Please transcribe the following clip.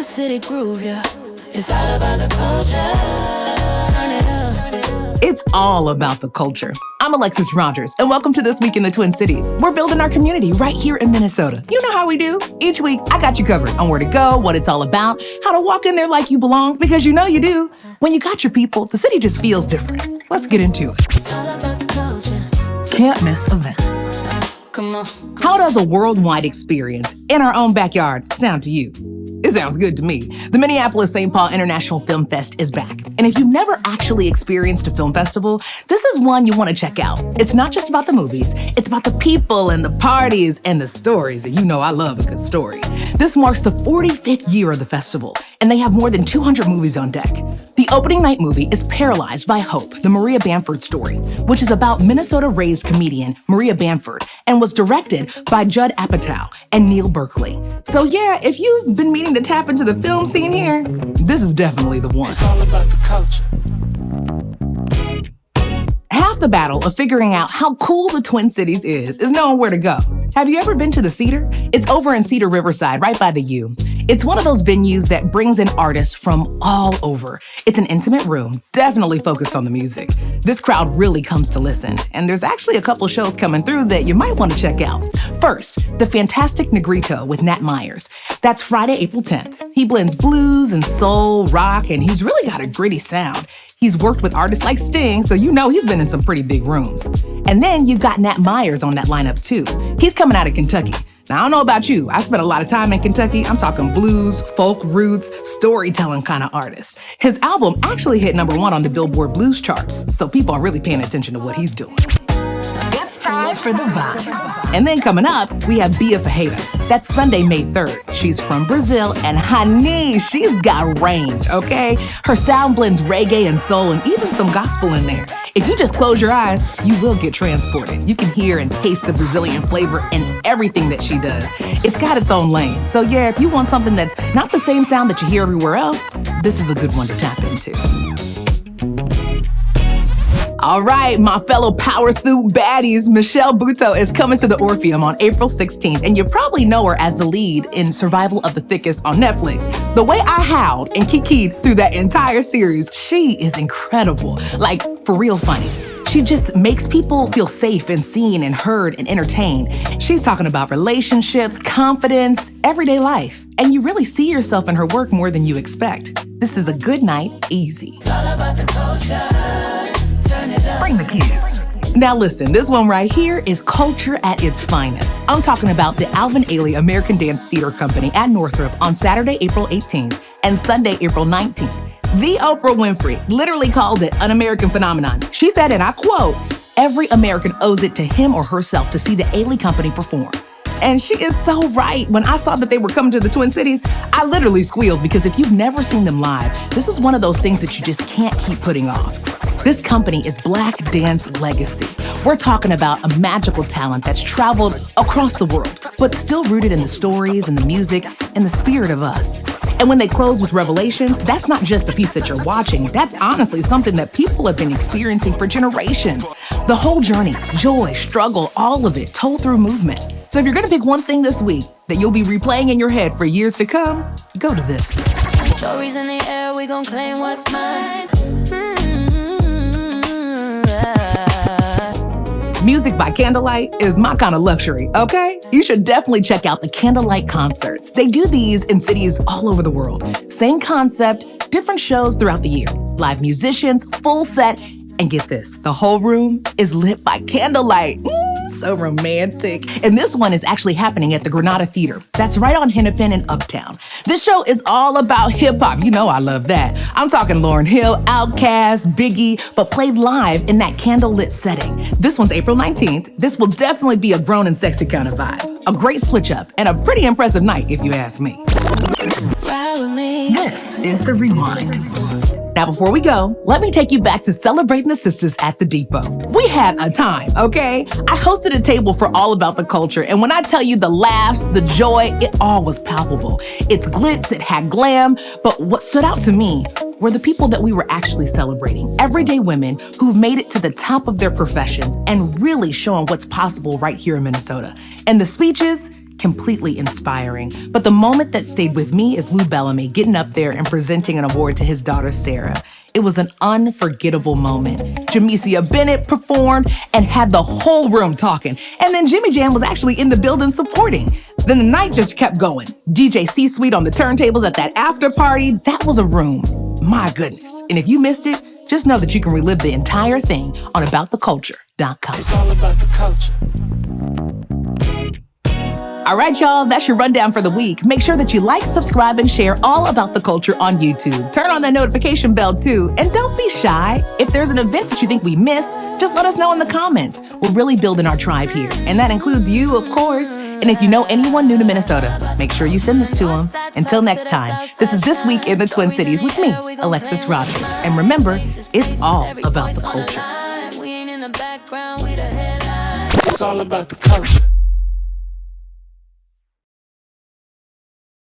the city groove, yeah. It's all about the culture. Turn it up. It's all about the culture. I'm Alexis Rogers, and welcome to This Week in the Twin Cities. We're building our community right here in Minnesota. You know how we do. Each week, I got you covered on where to go, what it's all about, how to walk in there like you belong, because you know you do. When you got your people, the city just feels different. Let's get into it. It's all about the culture. Can't miss events. Come on. How does a worldwide experience in our own backyard sound to you? It sounds good to me. The Minneapolis-St. Paul International Film Fest is back. And if you've never actually experienced a film festival, this is one you want to check out. It's not just about the movies, it's about the people and the parties and the stories. And you know I love a good story. This marks the 45th year of the festival, and they have more than 200 movies on deck. The opening night movie is Paralyzed by Hope, the Maria Bamford story, which is about Minnesota-raised comedian Maria Bamford and was directed by Judd Apatow and Neil Berkeley. So yeah, if you've been meaning to tap into the film scene here, this is definitely the one. It's all about the culture. Half the battle of figuring out how cool the Twin Cities is knowing where to go. Have you ever been to the Cedar? It's over in Cedar Riverside, right by the U. It's one of those venues that brings in artists from all over. It's an intimate room, definitely focused on the music. This crowd really comes to listen, and there's actually a couple shows coming through that you might want to check out. First, the fantastic Negrito with Nat Myers. That's Friday, April 10th. He blends blues and soul, rock, and he's really got a gritty sound. He's worked with artists like Sting, so you know he's been in some pretty big rooms. And then you've got Nat Myers on that lineup too. He's coming out of Kentucky. Now, I don't know about you. I spent a lot of time in Kentucky. I'm talking blues, folk roots, storytelling kind of artist. His album actually hit #1 on the Billboard Blues charts, so people are really paying attention to what he's doing. It's time for the vibe. And then coming up, we have Bia Ferreira. That's Sunday, May 3rd. She's from Brazil, and honey, she's got range, okay? Her sound blends reggae and soul and even some gospel in there. If you just close your eyes, you will get transported. You can hear and taste the Brazilian flavor in everything that she does. It's got its own lane. So yeah, if you want something that's not the same sound that you hear everywhere else, this is a good one to tap into. All right, my fellow power suit baddies, Michelle Buteau is coming to the Orpheum on April 16th, and you probably know her as the lead in Survival of the Thickest on Netflix. The way I howled and kikied through that entire series, she is incredible. Like, for real funny. She just makes people feel safe and seen and heard and entertained. She's talking about relationships, confidence, everyday life. And you really see yourself in her work more than you expect. This is a good night, easy. It's all about the culture. Turn it up. Bring the kids. Now listen, this one right here is culture at its finest. I'm talking about the Alvin Ailey American Dance Theater Company at Northrop on Saturday, April 18th and Sunday, April 19th. The Oprah Winfrey literally called it an American phenomenon. She said, and I quote, "Every American owes it to him or herself to see the Ailey Company perform." And she is so right. When I saw that they were coming to the Twin Cities, I literally squealed because if you've never seen them live, this is one of those things that you just can't keep putting off. This company is Black Dance Legacy. We're talking about a magical talent that's traveled across the world, but still rooted in the stories and the music and the spirit of us. And when they close with Revelations, that's not just a piece that you're watching. That's honestly something that people have been experiencing for generations. The whole journey, joy, struggle, all of it told through movement. So if you're gonna pick one thing this week that you'll be replaying in your head for years to come, go to this. Stories in the air, we gon' claim what's mine. Music by Candlelight is my kind of luxury, okay? You should definitely check out the Candlelight concerts. They do these in cities all over the world. Same concept, different shows throughout the year. Live musicians, full set, and get this, the whole room is lit by candlelight. So romantic. And this one is actually happening at the Granada Theater. That's right on Hennepin in Uptown. This show is all about hip hop. You know I love that. I'm talking Lauryn Hill, Outkast, Biggie, but played live in that candlelit setting. This one's April 19th. This will definitely be a grown and sexy kind of vibe. A great switch up and a pretty impressive night if you ask me. Ride with me. This is The Rewind. Now, before we go, let me take you back to celebrating the Sistas at the Depot. We had a time, okay? I hosted a table for all about the culture, and when I tell you the laughs, the joy, it all was palpable. It's glitz, it had glam, but what stood out to me were the people that we were actually celebrating. Everyday women who've made it to the top of their professions and really showing what's possible right here in Minnesota. And the speeches, completely inspiring. But the moment that stayed with me is Lou Bellamy getting up there and presenting an award to his daughter, Sarah. It was an unforgettable moment. Jamesia Bennett performed and had the whole room talking. And then Jimmy Jam was actually in the building supporting. Then the night just kept going. DJ C-Suite on the turntables at that after party. That was a room. My goodness. And if you missed it, just know that you can relive the entire thing on abouttheculture.com. It's all about the culture. All right, y'all, that's your rundown for the week. Make sure that you like, subscribe, and share All About the Culture on YouTube. Turn on that notification bell, too. And don't be shy. If there's an event that you think we missed, just let us know in the comments. We're really building our tribe here. And that includes you, of course. And if you know anyone new to Minnesota, make sure you send this to them. Until next time, this is This Week in the Twin Cities with me, Alexis Rogers. And remember, it's all about the culture. It's all about the culture.